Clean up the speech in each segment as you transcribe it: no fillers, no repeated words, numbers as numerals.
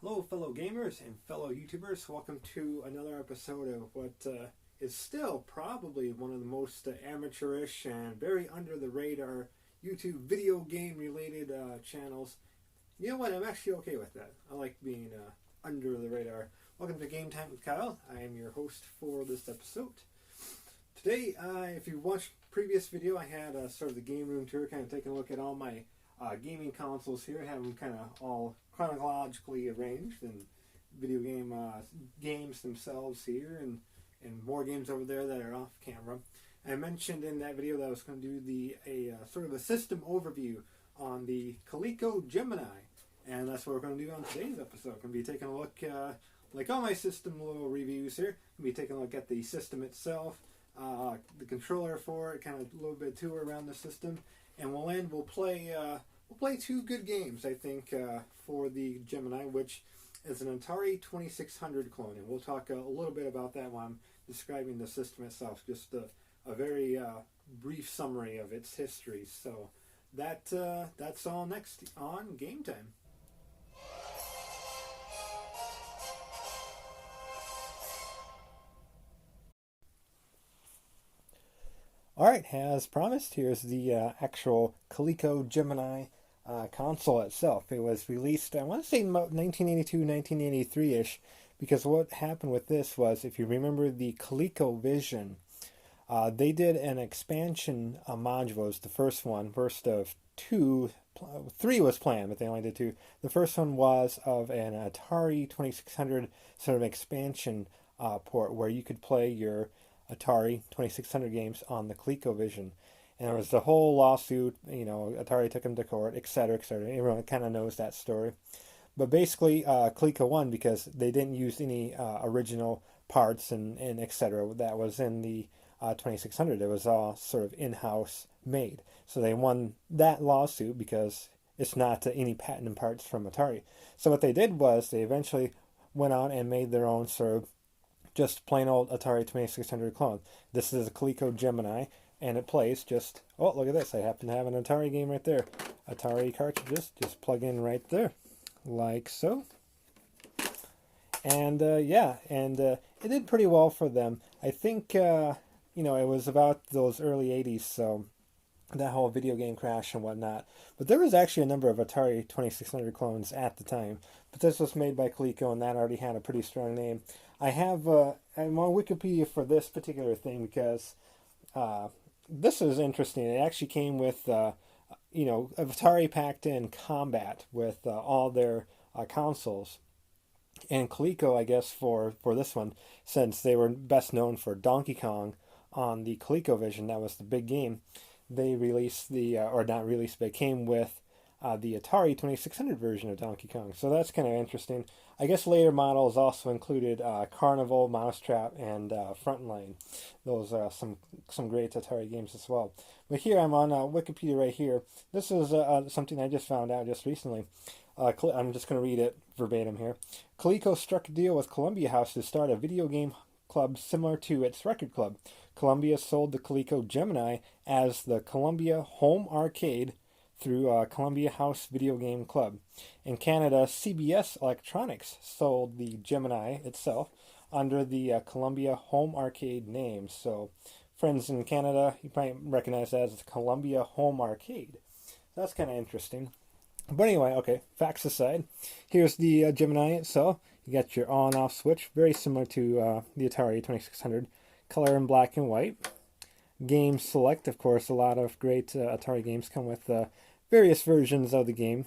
Hello fellow gamers and fellow YouTubers, welcome to another episode of what is still probably one of the most amateurish and very under the radar YouTube video game related channels. You know what, I'm actually okay with that. I like being under the radar. Welcome to Game Time with Kyle. I am your host for this episode. Today, if you watched the previous video, I had sort of the game room tour, kind of taking a look at all my gaming consoles here. I have them kind of all chronologically arranged, and video games themselves here, and more games over there that are off camera. I mentioned in that video that I was going to do sort of a system overview on the Coleco Gemini, and that's what we're going to do on today's episode. We're going to be taking a look, like all my system little reviews here, we'll be taking a look at the system itself, the controller for it, kind of a little bit tour around the system, and we'll play two good games, I think, for the Gemini, which is an Atari 2600 clone, and we'll talk a little bit about that while I'm describing the system itself, just a very brief summary of its history. So that's all next on Game Time. Alright, as promised, here's the actual Coleco Gemini console itself. It was released, I want to say, about 1982, 1983-ish, because what happened with this was, if you remember the ColecoVision, they did an expansion module. It was the first of two. Three was planned, but they only did two. The first one was of an Atari 2600 sort of expansion port, where you could play your Atari 2600 games on the ColecoVision. And there was the whole lawsuit, Atari took him to court, etc., etc. Everyone kind of knows that story. But basically, Coleco won because they didn't use any original parts and etc. that was in the 2600. It was all sort of in-house made. So they won that lawsuit because it's not any patented parts from Atari. So what they did was they eventually went on and made their own sort of just plain old Atari 2600 clone. This is a Coleco Gemini, and it plays just, oh, look at this. I happen to have an Atari game right there. Atari cartridges, just plug in right there, like so. And it did pretty well for them. I think, it was about those early 80s, so that whole video game crash and whatnot. But there was actually a number of Atari 2600 clones at the time. But this was made by Coleco, and that already had a pretty strong name. I'm on Wikipedia for this particular thing because this is interesting. It actually came with, Atari packed in Combat with all their consoles. And Coleco, I guess, for this one, since they were best known for Donkey Kong on the ColecoVision, that was the big game, they released but it came with the Atari 2600 version of Donkey Kong. So that's kind of interesting. I guess later models also included Carnival, Mousetrap, and Frontline. Those are some great Atari games as well. But here I'm on Wikipedia right here. This is something I just found out just recently. I'm just going to read it verbatim here. Coleco struck a deal with Columbia House to start a video game club similar to its record club. Columbia sold the Coleco Gemini as the Columbia Home Arcade through Columbia House Video Game Club. In Canada, CBS Electronics sold the Gemini itself under the Columbia Home Arcade name. So, friends in Canada, you probably recognize that as the Columbia Home Arcade. That's kind of interesting. But anyway, okay, facts aside, here's the Gemini itself. You got your on and off switch, very similar to the Atari 2600. Color in black and white. Game select, of course, a lot of great Atari games come with various versions of the game,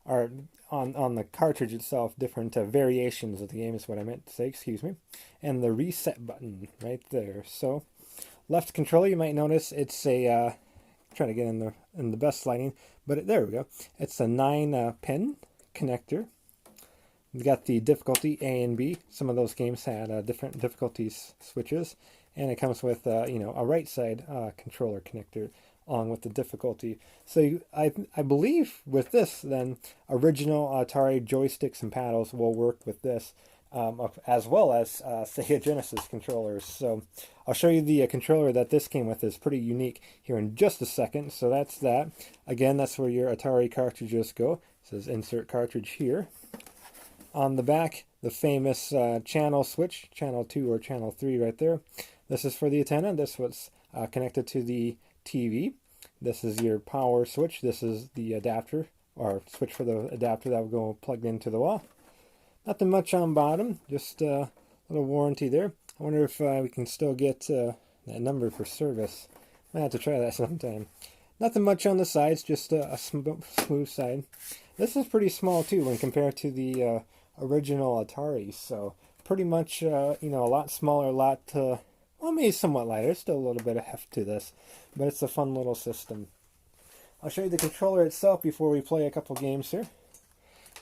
or on the cartridge itself, different variations of the game is what I meant to say, excuse me. And the reset button right there. So, left controller, you might notice it's a, trying to get in the best lighting, but there we go. It's a 9-pin connector. We got the difficulty A and B. Some of those games had different difficulties switches, and it comes with a right side controller connector along with the difficulty. So I believe with this, then original Atari joysticks and paddles will work with this, as well as Sega Genesis controllers. So I'll show you the controller that this came with. Is pretty unique here in just a second. So that's that. Again, that's where your Atari cartridges go. It says insert cartridge here. On the back, the famous channel switch, channel 2 or channel 3 right there. This is for the antenna. This was connected to the TV. This is your power switch. This is the adapter, or switch for the adapter that will go plugged into the wall. Nothing much on bottom, just a little warranty there. I wonder if we can still get that number for service. Might have to try that sometime. Nothing much on the sides, just a smooth side. This is pretty small too when compared to the original Atari, so pretty much a lot smaller, a lot well, maybe somewhat lighter. There's still a little bit of heft to this, but it's a fun little system. I'll show you the controller itself before we play a couple games here.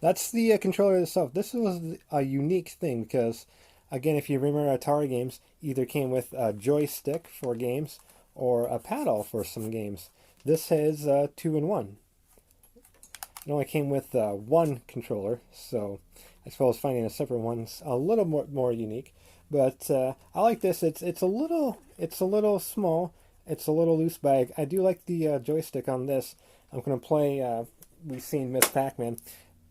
That's the controller itself. This was a unique thing because, again, if you remember Atari games, either came with a joystick for games or a paddle for some games. This has 2-in-1. It only came with one controller, so I suppose finding a separate one's a little more unique. But I like this. It's a little small. It's a little loose, but I do like the joystick on this. I'm gonna play. We've seen Miss Pac-Man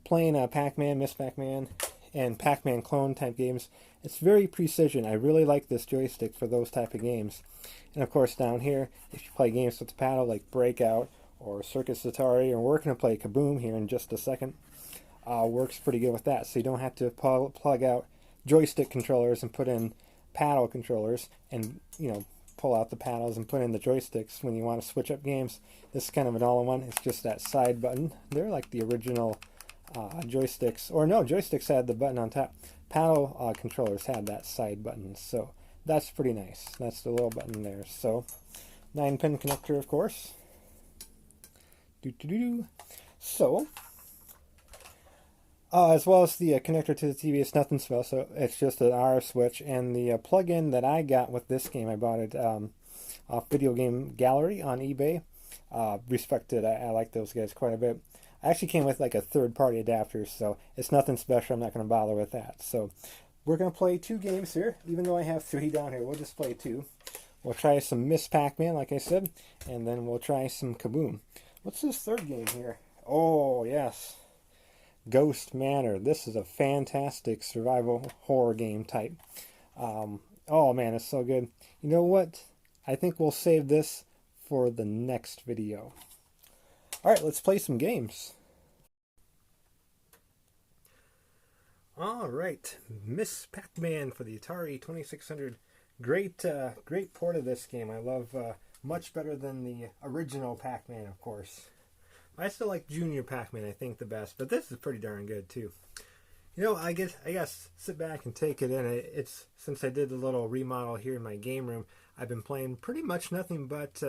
playing Pac-Man, Miss Pac-Man, and Pac-Man clone type games. It's very precision. I really like this joystick for those type of games. And of course, down here, if you play games with the paddle like Breakout or Circus Atari, or we're gonna play Kaboom here in just a second, works pretty good with that. So you don't have to plug out joystick controllers and put in paddle controllers, and pull out the paddles and put in the joysticks when you want to switch up games. This is kind of an all-in-one. It's just that side button. They're like the original joysticks, or no, joysticks had the button on top. Paddle controllers had that side button, so that's pretty nice. That's the little button there. So 9-pin connector, of course. So as well as the connector to the TV, it's nothing special. So it's just an RF switch, and the plug-in that I got with this game, I bought it off Video Game Gallery on eBay. Respected. I like those guys quite a bit. I actually came with like a third-party adapter, so it's nothing special. I'm not going to bother with that. So we're going to play 2 games here, even though I have 3 down here. We'll just play 2. We'll try some Miss Pac-Man, like I said, and then we'll try some Kaboom. What's this third game here? Oh, yes. Ghost Manor. This is a fantastic survival horror game type. Oh man, it's so good. You know what? I think we'll save this for the next video. Alright, let's play some games. Alright, Miss Pac-Man for the Atari 2600. Great port of this game. I love much better than the original Pac-Man, of course. I still like Junior Pac-Man, I think, the best, but this is pretty darn good too. I guess sit back and take it in. It's since I did the little remodel here in my game room, I've been playing pretty much nothing but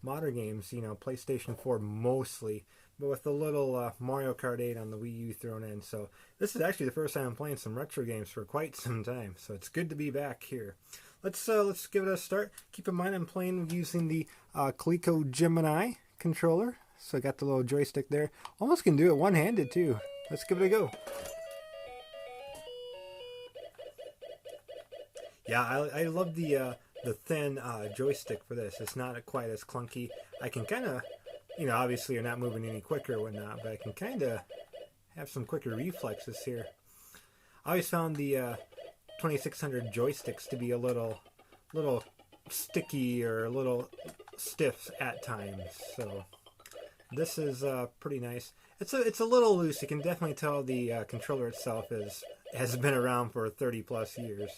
modern games. PlayStation 4 mostly, but with a little Mario Kart 8 on the Wii U thrown in. So this is actually the first time I'm playing some retro games for quite some time. So it's good to be back here. Let's give it a start. Keep in mind I'm playing using the Coleco Gemini controller. So I got the little joystick there. Almost can do it one-handed too. Let's give it a go. Yeah, I love the thin joystick for this. It's not quite as clunky. I can kind of, obviously you're not moving any quicker or whatnot, but I can kind of have some quicker reflexes here. I always found the 2600 joysticks to be a little sticky or a little stiff at times. So this is pretty nice. It's a little loose. You can definitely tell the controller itself has been around for 30 plus years.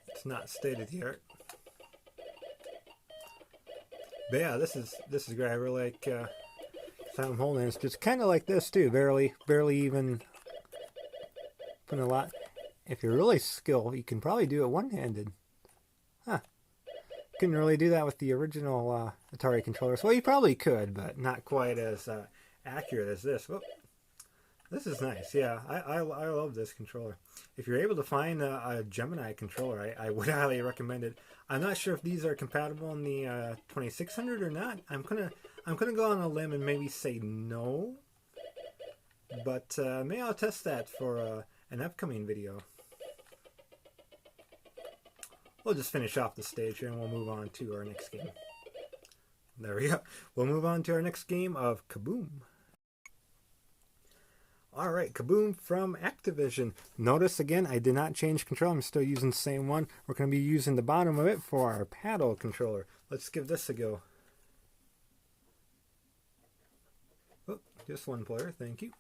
It's not state of the art. But yeah, this is great. I really like how I'm holding. It's just kind of like this too. Barely even putting a lot. If you're really skilled, you can probably do it one-handed. Huh. Couldn't really do that with the original Atari controllers. Well, you probably could, but not quite as accurate as this. Whoop. This is nice. Yeah, I love this controller. If you're able to find a Gemini controller, I would highly recommend it. I'm not sure if these are compatible in the 2600 or not. I'm gonna go on a limb and maybe say no, but maybe I'll test that for an upcoming video. We'll just finish off the stage here and we'll move on to our next game. There we go. We'll move on to our next game of Kaboom. All right, Kaboom from Activision. Notice again, I did not change control. I'm still using the same one. We're going to be using the bottom of it for our paddle controller. Let's give this a go. Oh, just one player, thank you.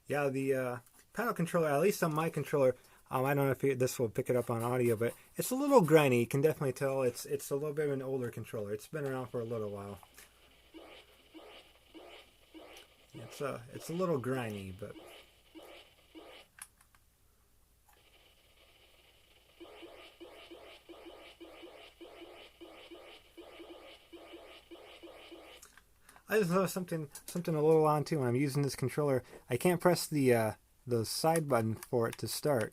Yeah, the paddle controller, at least on my controller, I don't know if this will pick it up on audio, but it's a little grimy. You can definitely tell it's a little bit of an older controller. It's been around for a little while. It's a little grimy, but I just noticed something a little on too. When I'm using this controller, I can't press the side button for it to start.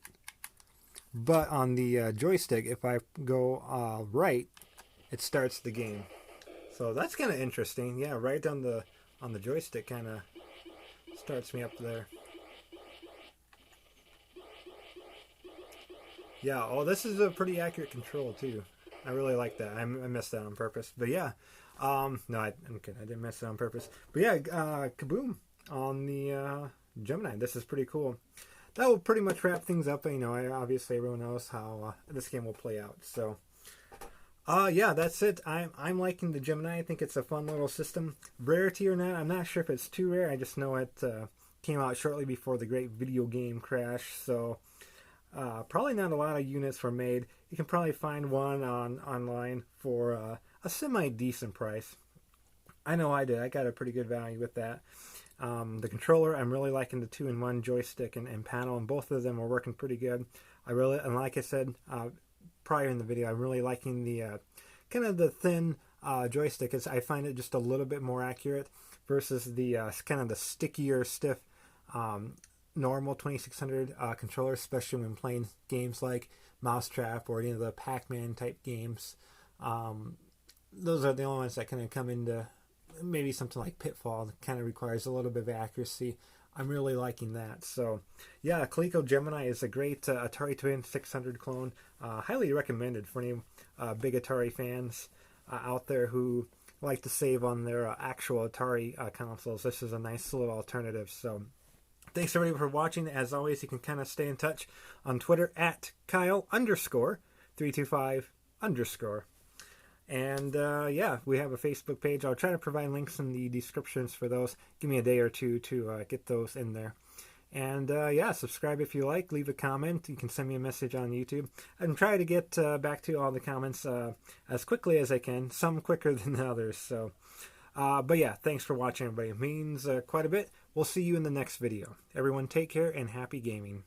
But on the joystick, if I go right, it starts the game. So that's kind of interesting. Yeah, right on the joystick kind of starts me up there. Yeah, oh, this is a pretty accurate control too. I really like that. I messed that on purpose. But yeah, no, I'm kidding. I didn't mess it on purpose. But yeah, Kaboom on the Gemini. This is pretty cool. That will pretty much wrap things up. You know, obviously everyone knows how this game will play out. So, yeah, that's it. I'm liking the Gemini. I think it's a fun little system. Rarity or not, I'm not sure if it's too rare. I just know it came out shortly before the great video game crash. So, probably not a lot of units were made. You can probably find one online for a semi-decent price. I know I did. I got a pretty good value with that. The controller, I'm really liking the 2-in-1 joystick and panel, and both of them are working pretty good. And like I said prior in the video, I'm really liking the kind of the thin joystick. I find it just a little bit more accurate versus the kind of the stickier, stiff normal 2600 controller, especially when playing games like Mousetrap or any of the Pac-Man type games. Those are the only ones that kind of come into maybe something like Pitfall that kind of requires a little bit of accuracy. I'm really liking that. So, yeah, Coleco Gemini is a great Atari 2600 clone. Highly recommended for any big Atari fans out there who like to save on their actual Atari consoles. This is a nice little alternative. So, thanks everybody for watching. As always, you can kind of stay in touch on Twitter at Kyle_325_. And yeah, we have a Facebook page. I'll try to provide links in the descriptions for those. Give me a day or two to get those in there. And yeah, subscribe if you like. Leave a comment. You can send me a message on YouTube. I'm trying to get back to all the comments as quickly as I can. Some quicker than others. So, but yeah, thanks for watching, everybody. It means quite a bit. We'll see you in the next video. Everyone take care and happy gaming.